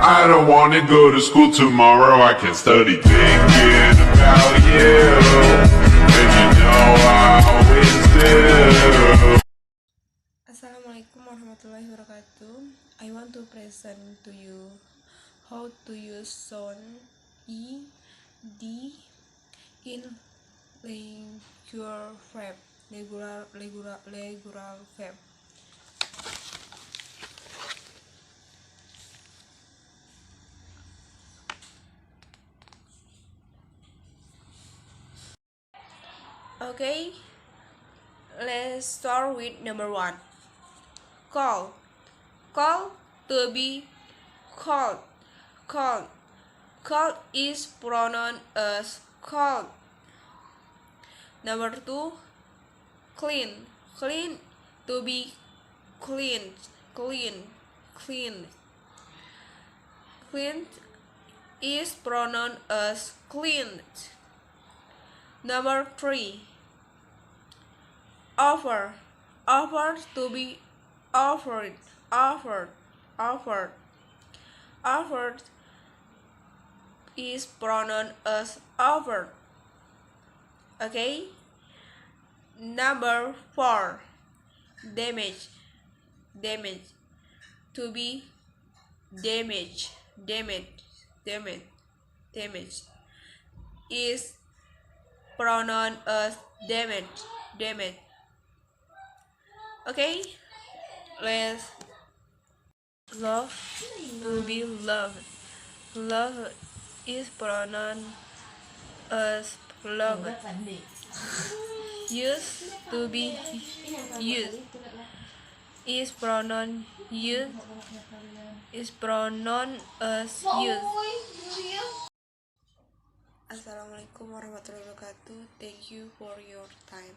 I don't wanna go to school tomorrow, I can study thinking about you, and you know I always do. Assalamualaikum warahmatullahi wabarakatuh. I want to present to you how to use sound ed in regular verb. Regular verb. Okay, let's start with number 1. Call. Call, to be called. Called. Called is pronounced as called. Number 2. Clean. Clean, to be cleaned. Clean. Clean. Cleaned is pronounced as cleaned. Number 3. Offer. Offer, to be offered. Offered. Offered. Offered is pronounced as offered. Okay. Number 4. Damage. Damage, to be damage. Damage. Damage. Damage is pronounced as damage. Damage. Okay. Let's love, to be loved. Love is pronounced as loved. Use, to be used, is pronounced used. Is pronounced as used. Assalamualaikum warahmatullahi wabarakatuh. Thank you for your time.